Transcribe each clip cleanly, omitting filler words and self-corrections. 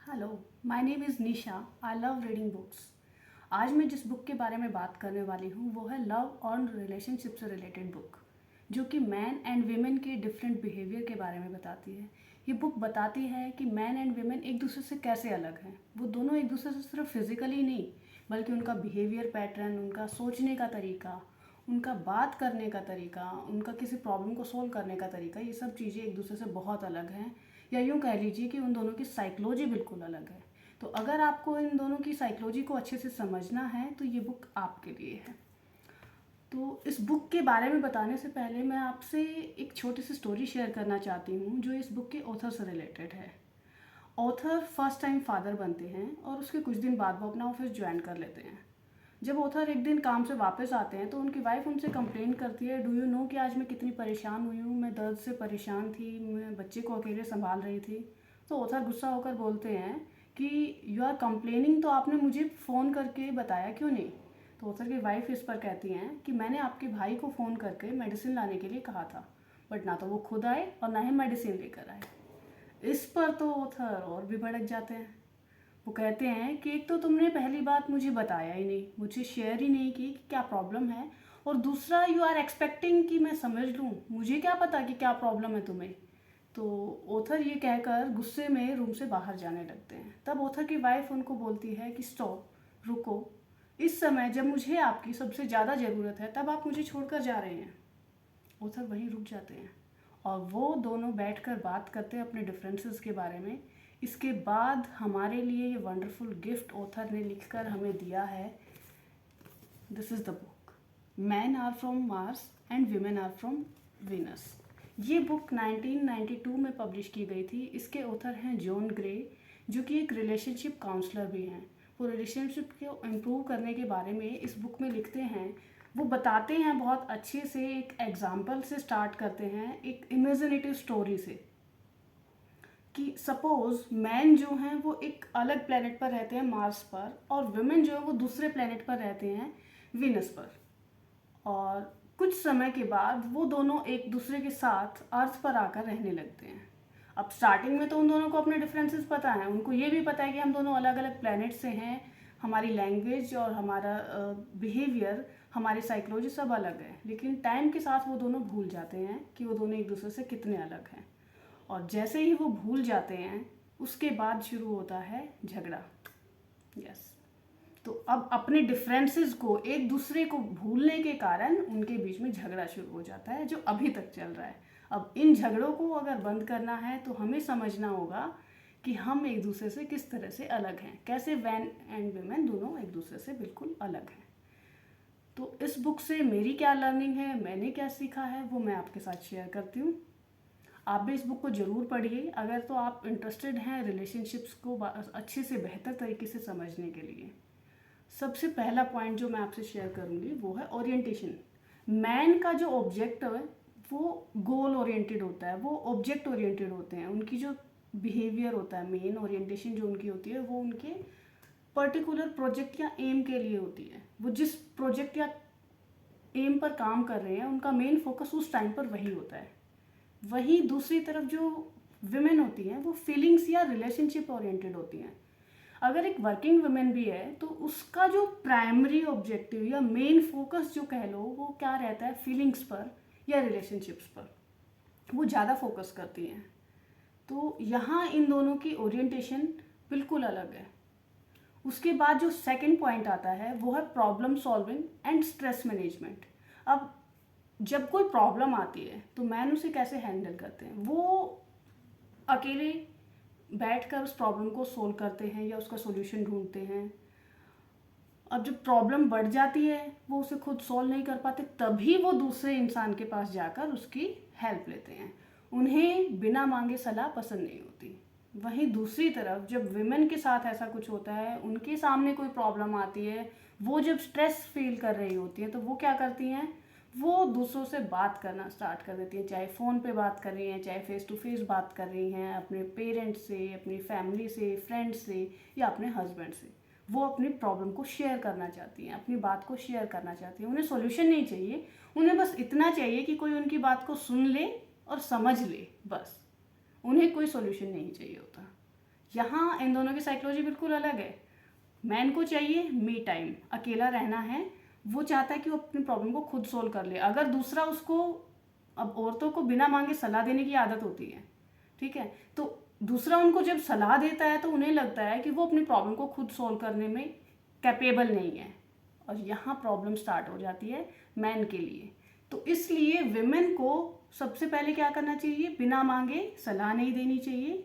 Hello, my name is Nisha. I love reading books. आज मैं जिस बुक के बारे में बात करने वाली हूँ वो है लव और रिलेशनशिप से रिलेटेड बुक, जो कि मैन एंड वीमेन के डिफरेंट बिहेवियर के बारे में बताती है। ये बुक बताती है कि मैन एंड वीमेन एक दूसरे से कैसे अलग हैं। वो दोनों एक दूसरे से सिर्फ फिजिकली नहीं, बल्कि उनका बिहेवियर पैटर्न, उनका सोचने का तरीका, उनका बात करने का तरीका, उनका किसी प्रॉब्लम को सोल्व करने का तरीका, ये सब चीज़ें एक दूसरे से बहुत अलग हैं। या यूँ कह लीजिए कि उन दोनों की साइकोलॉजी बिल्कुल अलग है। तो अगर आपको इन दोनों की साइकोलॉजी को अच्छे से समझना है तो ये बुक आपके लिए है। तो इस बुक के बारे में बताने से पहले मैं आपसे एक छोटी सी स्टोरी शेयर करना चाहती हूँ जो इस बुक के ऑथर से रिलेटेड है। ऑथर फर्स्ट टाइम फादर बनते हैं और उसके कुछ दिन बाद वो अपना ऑफिस ज्वाइन कर लेते हैं। जब ऑथर एक दिन काम से वापस आते हैं तो उनकी वाइफ उनसे कंप्लेन करती है, डू यू नो कि आज मैं कितनी परेशान हुई हूँ, मैं दर्द से परेशान थी, मैं बच्चे को अकेले संभाल रही थी। तो ऑथर गुस्सा होकर बोलते हैं कि यू आर कंप्लेनिंग, तो आपने मुझे फ़ोन करके बताया क्यों नहीं। तो ऑथर की वाइफ इस पर कहती हैं कि मैंने आपके भाई को फ़ोन करके मेडिसिन लाने के लिए कहा था, बट ना तो वो खुद आए और ना ही मेडिसिन लेकर आए। इस पर तो ऑथर और भी भड़क जाते हैं। वो कहते हैं कि एक तो तुमने पहली बात मुझे बताया ही नहीं, मुझे शेयर ही नहीं की कि क्या प्रॉब्लम है, और दूसरा यू आर एक्सपेक्टिंग कि मैं समझ लूँ, मुझे क्या पता कि क्या प्रॉब्लम है तुम्हें। तो ऑथर ये कहकर गुस्से में रूम से बाहर जाने लगते हैं। तब ऑथर की वाइफ उनको बोलती है कि स्टॉप, रुको, इस समय जब मुझे आपकी सबसे ज़्यादा ज़रूरत है तब आप मुझे छोड़कर जा रहे हैं। ऑथर वहीं रुक जाते हैं और वो दोनों बैठकर बात करते हैं अपने डिफरेंसेस के बारे में। इसके बाद हमारे लिए ये वंडरफुल गिफ्ट ऑथर ने लिखकर हमें दिया है। This is the book, men are from Mars and women are from Venus. ये बुक 1992 में पब्लिश की गई थी। इसके ऑथर हैं जॉन ग्रे, जो कि एक रिलेशनशिप काउंसलर भी हैं। वो रिलेशनशिप को इम्प्रूव करने के बारे में इस बुक में लिखते हैं। वो बताते हैं बहुत अच्छे से, एक एग्जाम्पल से स्टार्ट करते हैं, एक इमेजिनेटिव स्टोरी से, कि सपोज मैन जो हैं वो एक अलग प्लेनेट पर रहते हैं मार्स पर, और वुमेन जो है वो दूसरे प्लेनेट पर रहते हैं वीनस पर। और कुछ समय के बाद वो दोनों एक दूसरे के साथ अर्थ पर आकर रहने लगते हैं। अब स्टार्टिंग में तो उन दोनों को अपने डिफरेंसेस पता हैं, उनको ये भी पता है कि हम दोनों अलग अलग प्लेनेट से हैं, हमारी लैंग्वेज और हमारा बिहेवियर, हमारी साइकोलॉजी सब अलग है। लेकिन टाइम के साथ वो दोनों भूल जाते हैं कि वो दोनों एक दूसरे से कितने अलग हैं। और जैसे ही वो भूल जाते हैं उसके बाद शुरू होता है झगड़ा। यस। तो अब अपने डिफरेंसेस को, एक दूसरे को भूलने के कारण उनके बीच में झगड़ा शुरू हो जाता है, जो अभी तक चल रहा है। अब इन झगड़ों को अगर बंद करना है तो हमें समझना होगा कि हम एक दूसरे से किस तरह से अलग हैं, कैसे मैन एंड वुमेन दोनों एक दूसरे से बिल्कुल अलग हैं। तो इस बुक से मेरी क्या लर्निंग है, मैंने क्या सीखा है, वो मैं आपके साथ शेयर करती हूँ। आप भी इस बुक को ज़रूर पढ़िए अगर तो आप इंटरेस्टेड हैं रिलेशनशिप्स को अच्छे से बेहतर तरीके से समझने के लिए। सबसे पहला पॉइंट जो मैं आपसे शेयर करूंगी वो है ओरिएंटेशन। मैन का जो ऑब्जेक्ट है वो गोल ओरिएंटेड होता है, वो ऑब्जेक्ट ओरिएंटेड होते हैं। उनकी जो बिहेवियर होता है, मेन ओरिएंटेशन जो उनकी होती है वो उनके पर्टिकुलर प्रोजेक्ट या एम के लिए होती है। वो जिस प्रोजेक्ट या एम पर काम कर रहे हैं उनका मेन फोकस उस टाइम पर वही होता है। वहीं दूसरी तरफ जो विमेन होती हैं वो फीलिंग्स या रिलेशनशिप ओरिएंटेड होती हैं। अगर एक वर्किंग वुमेन भी है तो उसका जो प्राइमरी ऑब्जेक्टिव या मेन फोकस जो कह लो वो क्या रहता है, फीलिंग्स पर या रिलेशनशिप्स पर वो ज़्यादा फोकस करती हैं। तो यहाँ इन दोनों की ओरिएंटेशन बिल्कुल अलग है। उसके बाद जो सेकंड पॉइंट आता है वो है problem solving and stress management. अब जब कोई प्रॉब्लम आती है तो मैन उसे कैसे हैंडल करते हैं, वो अकेले बैठकर उस प्रॉब्लम को सोल्व करते हैं या उसका सॉल्यूशन ढूंढते हैं। अब जब प्रॉब्लम बढ़ जाती है, वो उसे खुद सॉल्व नहीं कर पाते, तभी वो दूसरे इंसान के पास जाकर उसकी हेल्प लेते हैं। उन्हें बिना मांगे सलाह पसंद नहीं होती। वहीं दूसरी तरफ जब विमेन के साथ ऐसा कुछ होता है, उनके सामने कोई प्रॉब्लम आती है, वो जब स्ट्रेस फील कर रही होती है तो वो क्या करती हैं, वो दूसरों से बात करना स्टार्ट कर देती हैं। चाहे फ़ोन पे बात कर रही हैं, चाहे फेस टू फेस बात कर रही हैं, अपने पेरेंट्स से, अपनी फैमिली से, फ्रेंड्स से या अपने हस्बैंड से। वो अपनी प्रॉब्लम को शेयर करना चाहती हैं, अपनी बात को शेयर करना चाहती हैं। उन्हें सॉल्यूशन नहीं चाहिए, उन्हें बस इतना चाहिए कि कोई उनकी बात को सुन ले और समझ ले, बस। उन्हें कोई सॉल्यूशन नहीं चाहिए होता। यहाँ इन दोनों की साइकोलॉजी बिल्कुल अलग है। मैन को चाहिए मी टाइम, अकेला रहना है, वो चाहता है कि वो अपनी प्रॉब्लम को खुद सोल्व कर ले। अगर दूसरा उसको, अब औरतों को बिना मांगे सलाह देने की आदत होती है, ठीक है, तो दूसरा उनको जब सलाह देता है तो उन्हें लगता है कि वो अपनी प्रॉब्लम को खुद सोल्व करने में कैपेबल नहीं है, और यहाँ प्रॉब्लम स्टार्ट हो जाती है मैन के लिए। तो इसलिए विमेन को सबसे पहले क्या करना चाहिए, बिना मांगे सलाह नहीं देनी चाहिए,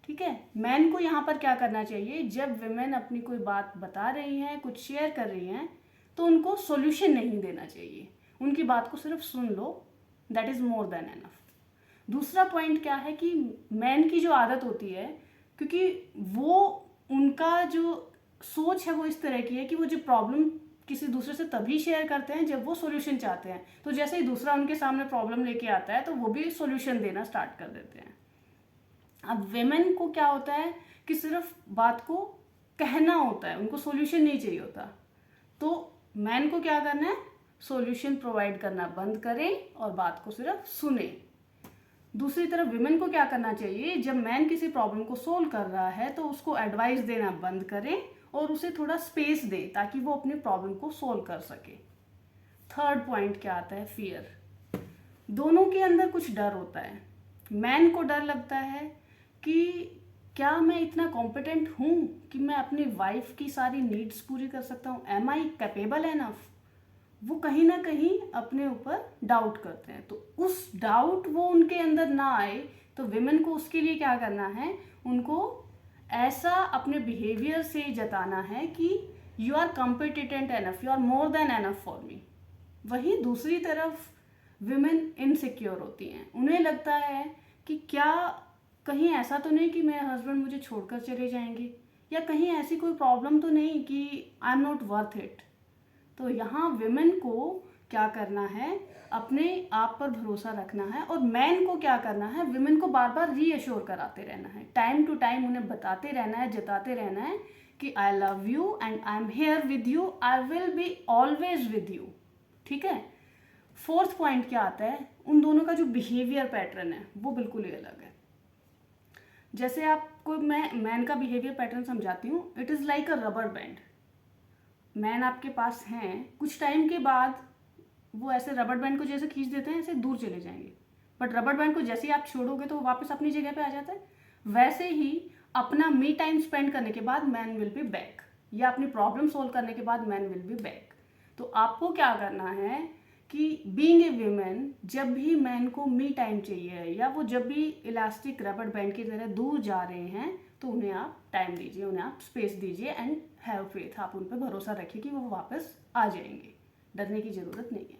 ठीक है। मैन को यहाँ पर क्या करना चाहिए, जब विमेन अपनी कोई बात बता रही हैं, कुछ शेयर कर रही हैं, तो उनको सॉल्यूशन नहीं देना चाहिए, उनकी बात को सिर्फ सुन लो, that is more than enough. दूसरा पॉइंट क्या है कि मैन की जो आदत होती है, क्योंकि वो उनका जो सोच है वो इस तरह की है कि वो जो प्रॉब्लम किसी दूसरे से तभी शेयर करते हैं जब वो सॉल्यूशन चाहते हैं। तो जैसे ही दूसरा उनके सामने प्रॉब्लम लेके आता है तो वो भी सॉल्यूशन देना स्टार्ट कर देते हैं। अब वेमेन को क्या होता है कि सिर्फ बात को कहना होता है, उनको सॉल्यूशन नहीं चाहिए होता। तो मैन को क्या करना है, सॉल्यूशन प्रोवाइड करना बंद करें और बात को सिर्फ सुने। दूसरी तरफ विमेन को क्या करना चाहिए, जब मैन किसी प्रॉब्लम को सोल्व कर रहा है तो उसको एडवाइस देना बंद करें और उसे थोड़ा स्पेस दे ताकि वो अपनी प्रॉब्लम को सोल्व कर सके। थर्ड पॉइंट क्या आता है, फियर। दोनों के अंदर कुछ डर होता है। मैन को डर लगता है कि क्या मैं इतना कॉम्पिटेंट हूँ कि मैं अपनी वाइफ की सारी नीड्स पूरी कर सकता हूँ, एम आई कैपेबल एनफ। वो कहीं ना कहीं अपने ऊपर डाउट करते हैं। तो उस डाउट वो उनके अंदर ना आए तो विमेन को उसके लिए क्या करना है, उनको ऐसा अपने बिहेवियर से जताना है कि you are competent enough, you are more than enough for me. वहीं दूसरी तरफ विमेन इनसिक्योर होती हैं, उन्हें लगता है कि क्या कहीं ऐसा तो नहीं कि मेरे हस्बैंड मुझे छोड़कर चले जाएंगे, या कहीं ऐसी कोई प्रॉब्लम तो नहीं कि I am not worth it. तो यहाँ विमेन को क्या करना है, अपने आप पर भरोसा रखना है, और मैन को क्या करना है, विमेन को बार बार रीअश्योर कराते रहना है, टाइम टू टाइम उन्हें बताते रहना है, जताते रहना है कि I love you and I am here with you, I will be always with you, ठीक है। फोर्थ पॉइंट क्या आता है, उन दोनों का जो बिहेवियर पैटर्न है वो बिल्कुल ही अलग है। जैसे आपको मैं मैन का बिहेवियर पैटर्न समझाती हूँ। It is like a rubber band. Man आपके पास हैं, कुछ टाइम के बाद वो ऐसे रबर बैंड को जैसे खींच देते हैं, ऐसे दूर चले जाएंगे, बट रबर बैंड को जैसे ही आप छोड़ोगे तो वो वापस अपनी जगह पे आ जाता है। वैसे ही अपना मी टाइम स्पेंड करने के बाद मैन विल बी बैक, या अपनी प्रॉब्लम सोल्व करने के बाद मैन विल बी बैक। तो आपको क्या करना है कि बीइंग ए वीमेन, जब भी मैन को मी टाइम चाहिए या वो जब भी इलास्टिक रबर बैंड की तरह दूर जा रहे हैं, तो उन्हें आप टाइम दीजिए, उन्हें आप स्पेस दीजिए एंड हैव फेथ, आप उन पर भरोसा रखिए कि वो वापस आ जाएंगे, डरने की ज़रूरत नहीं है।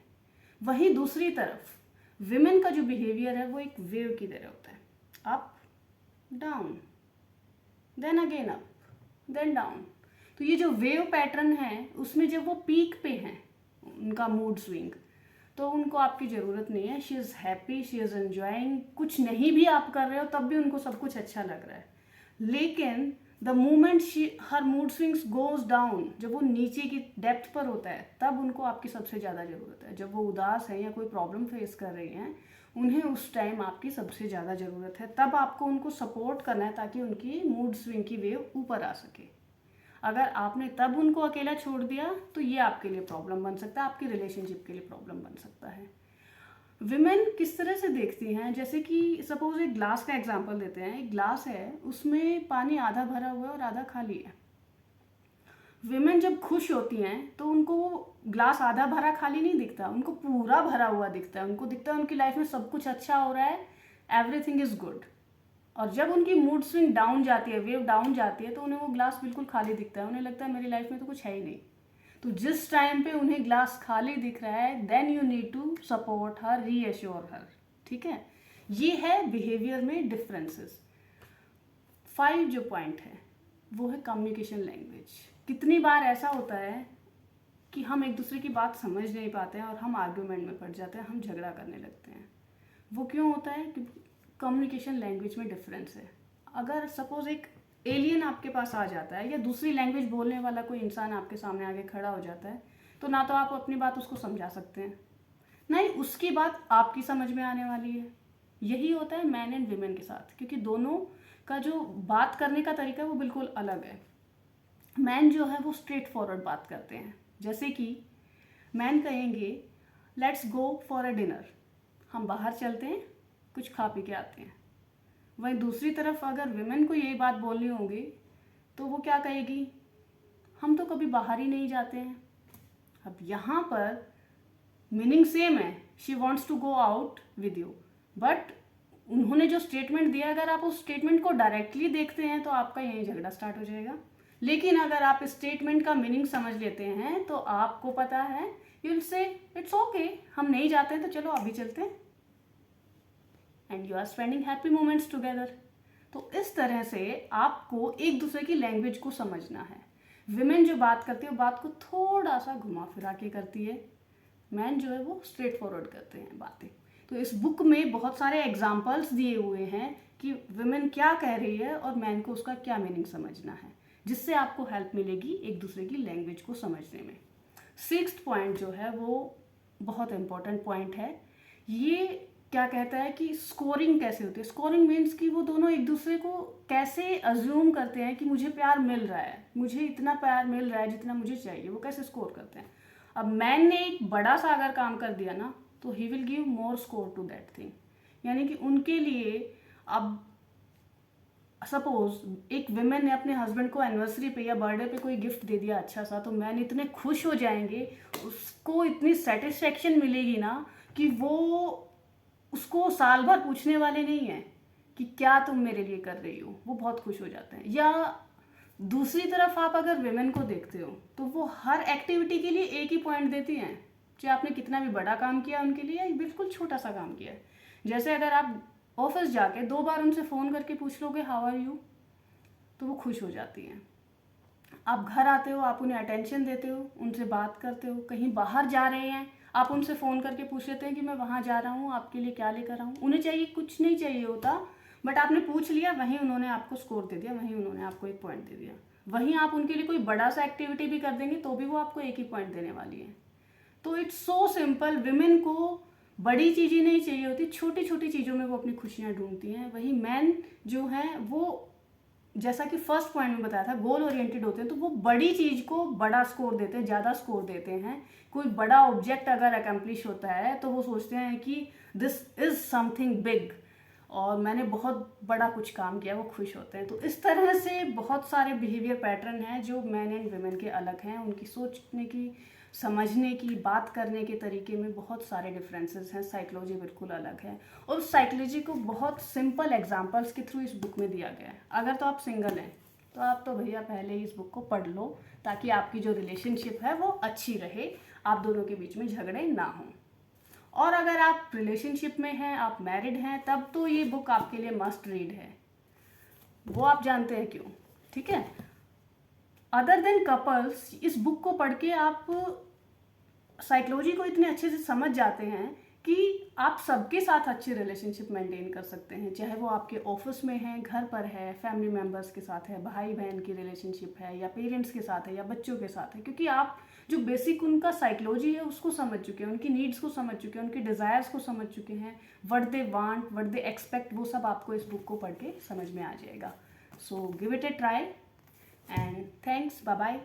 वहीं दूसरी तरफ विमेन का जो बिहेवियर है वो एक वेव की तरह होता है, up down then again up then down. तो ये जो वेव पैटर्न है उसमें जब वो पीक पे हैं, उनका मूड स्विंग, तो उनको आपकी ज़रूरत नहीं है। She is happy, she is enjoying, कुछ नहीं भी आप कर रहे हो तब भी उनको सब कुछ अच्छा लग रहा है। लेकिन the moment her mood swings goes down, जब वो नीचे की डेप्थ पर होता है तब उनको आपकी सबसे ज़्यादा ज़रूरत है। जब वो उदास है या कोई प्रॉब्लम फेस कर रही हैं, उन्हें उस टाइम आपकी सबसे ज़्यादा ज़रूरत है। तब आपको उनको सपोर्ट करना है ताकि उनकी मूड स्विंग की वेव ऊपर आ सके। अगर आपने तब उनको अकेला छोड़ दिया तो ये आपके लिए प्रॉब्लम बन सकता है, आपकी रिलेशनशिप के लिए प्रॉब्लम बन सकता है। विमेन किस तरह से देखती हैं, जैसे कि सपोज एक ग्लास का एग्जांपल देते हैं। एक ग्लास है, उसमें पानी आधा भरा हुआ है और आधा खाली है। विमेन जब खुश होती हैं तो उनको वो ग्लास आधा भरा खाली नहीं दिखता, उनको पूरा भरा हुआ दिखता है। उनको दिखता है उनकी लाइफ में सब कुछ अच्छा हो रहा है, एवरीथिंग इज गुड। और जब उनकी मूड स्विंग डाउन जाती है, वेव डाउन जाती है, तो उन्हें वो ग्लास बिल्कुल खाली दिखता है। उन्हें लगता है मेरी लाइफ में तो कुछ है ही नहीं। तो जिस टाइम पे उन्हें ग्लास खाली दिख रहा है, then you need to support her, reassure her, ठीक है। ये है बिहेवियर में डिफरेंसेस। 5 जो पॉइंट है वो है कम्युनिकेशन लैंग्वेज। कितनी बार ऐसा होता है कि हम एक दूसरे की बात समझ नहीं पाते हैं और हम आर्ग्यूमेंट में पड़ जाते हैं, हम झगड़ा करने लगते हैं। वो क्यों होता है? क्योंकि कम्युनिकेशन लैंग्वेज में डिफरेंस है। अगर सपोज एक एलियन आपके पास आ जाता है या दूसरी लैंग्वेज बोलने वाला कोई इंसान आपके सामने आके खड़ा हो जाता है, तो ना तो आप अपनी बात उसको समझा सकते हैं, ना ही उसकी बात आपकी समझ में आने वाली है। यही होता है मैन एंड विमेन के साथ, क्योंकि दोनों का जो बात करने का तरीका है वो बिल्कुल अलग है। मैन जो है वो स्ट्रेट फॉरवर्ड बात करते हैं, जैसे कि मैन कहेंगे let's go for a dinner, हम बाहर चलते हैं, कुछ खा पी के आते हैं। वहीं दूसरी तरफ अगर विमेन को यही बात बोलनी होगी तो वो क्या कहेगी, हम तो कभी बाहर ही नहीं जाते हैं। अब यहाँ पर मीनिंग सेम है, she wants to go out with you, but उन्होंने जो स्टेटमेंट दिया, अगर आप उस स्टेटमेंट को डायरेक्टली देखते हैं तो आपका यही झगड़ा स्टार्ट हो जाएगा। लेकिन अगर आप स्टेटमेंट का मीनिंग समझ लेते हैं तो आपको पता है, you will say it's okay, हम नहीं जाते हैं तो चलो अभी चलते हैं, and you are spending happy moments together. तो इस तरह से आपको एक दूसरे की लैंग्वेज को समझना है। विमेन जो बात करती है वो बात को थोड़ा सा घुमा फिरा के करती है, मैन जो है वो स्ट्रेट फॉरवर्ड करते हैं बातें। तो इस बुक में बहुत सारे एग्जाम्पल्स दिए हुए हैं कि विमेन क्या कह रही है और मैन को उसका क्या मीनिंग समझना है, जिससे आपको हेल्प मिलेगी एक दूसरे की लैंग्वेज को समझने में। 6th पॉइंट जो है वो बहुत इंपॉर्टेंट पॉइंट है। ये क्या कहता है कि स्कोरिंग कैसे होती है। स्कोरिंग मीन्स कि वो दोनों एक दूसरे को कैसे अज्यूम करते हैं कि मुझे प्यार मिल रहा है, मुझे इतना प्यार मिल रहा है जितना मुझे चाहिए, वो कैसे स्कोर करते हैं। अब मैन ने एक बड़ा सा अगर काम कर दिया ना तो he will give more score to that thing, यानी कि उनके लिए, अब सपोज एक विमेन ने अपने हस्बैंड को एनिवर्सरी पे या बर्थडे पे कोई गिफ्ट दे दिया अच्छा सा, तो मैन इतने खुश हो जाएंगे, उसको इतनी सेटिस्फेक्शन मिलेगी ना कि वो उसको साल भर पूछने वाले नहीं हैं कि क्या तुम मेरे लिए कर रही हो, वो बहुत खुश हो जाते हैं। या दूसरी तरफ आप अगर विमेन को देखते हो तो वो हर एक्टिविटी के लिए एक ही पॉइंट देती हैं, चाहे आपने कितना भी बड़ा काम किया उनके लिए, एक बिल्कुल छोटा सा काम किया है। जैसे अगर आप ऑफिस जाके 2 बार उनसे फ़ोन करके पूछ लोगे हाउ आर यू, तो वो खुश हो जाती हैं। आप घर आते हो, आप उन्हें अटेंशन देते हो, उनसे बात करते हो, कहीं बाहर जा रहे हैं आप उनसे फ़ोन करके पूछ लेते हैं कि मैं वहाँ जा रहा हूँ, आपके लिए क्या लेकर आऊँ। उन्हें चाहिए, कुछ नहीं चाहिए होता, बट आपने पूछ लिया, वहीं उन्होंने आपको स्कोर दे दिया, वहीं उन्होंने आपको एक पॉइंट दे दिया। वहीं आप उनके लिए कोई बड़ा सा एक्टिविटी भी कर देंगे तो भी वो आपको एक ही पॉइंट देने वाली है। तो इट्स सो सिंपल, विमेन को बड़ी चीज़ें नहीं चाहिए होती, छोटी छोटी चीज़ों में वो अपनी खुशियाँ ढूंढती हैं। वहीं मैन जो हैं वो, जैसा कि फर्स्ट पॉइंट में बताया था, गोल ओरिएंटेड होते हैं, तो वो बड़ी चीज़ को बड़ा स्कोर देते हैं, ज़्यादा स्कोर देते हैं। कोई बड़ा ऑब्जेक्ट अगर अकम्प्लिश होता है तो वो सोचते हैं कि दिस इज़ समथिंग बिग, और मैंने बहुत बड़ा कुछ काम किया, वो खुश होते हैं। तो इस तरह से बहुत सारे बिहेवियर पैटर्न हैं जो मैन एंड वुमेन के अलग हैं। उनकी सोचने की, समझने की, बात करने के तरीके में बहुत सारे डिफरेंसेस हैं। साइकोलॉजी बिल्कुल अलग है, और उस साइकोलॉजी को बहुत सिंपल एग्जांपल्स के थ्रू इस बुक में दिया गया है। अगर तो आप सिंगल हैं तो आप तो भैया पहले ही इस बुक को पढ़ लो, ताकि आपकी जो रिलेशनशिप है वो अच्छी रहे, आप दोनों के बीच में झगड़े ना हों। और अगर आप रिलेशनशिप में हैं, आप मैरिड हैं, तब तो ये बुक आपके लिए मस्ट रीड है। वो आप जानते हैं क्यों, ठीक है। अदर देन कपल्स, इस बुक को पढ़ के आप साइकोलॉजी को इतने अच्छे से समझ जाते हैं कि आप सबके साथ अच्छी रिलेशनशिप मेंटेन कर सकते हैं, चाहे वो आपके ऑफिस में है, घर पर है, फैमिली मेम्बर्स के साथ है, भाई बहन की रिलेशनशिप है, या पेरेंट्स के साथ है, या बच्चों के साथ है। क्योंकि आप जो बेसिक उनका साइकोलॉजी है उसको समझ चुके हैं, उनकी नीड्स को समझ चुके हैं, उनके डिज़ायर्स को समझ चुके हैं, what they want, what they expect, वो सब आपको इस बुक को पढ़ के समझ में आ जाएगा। So give it a try and thanks, bye bye.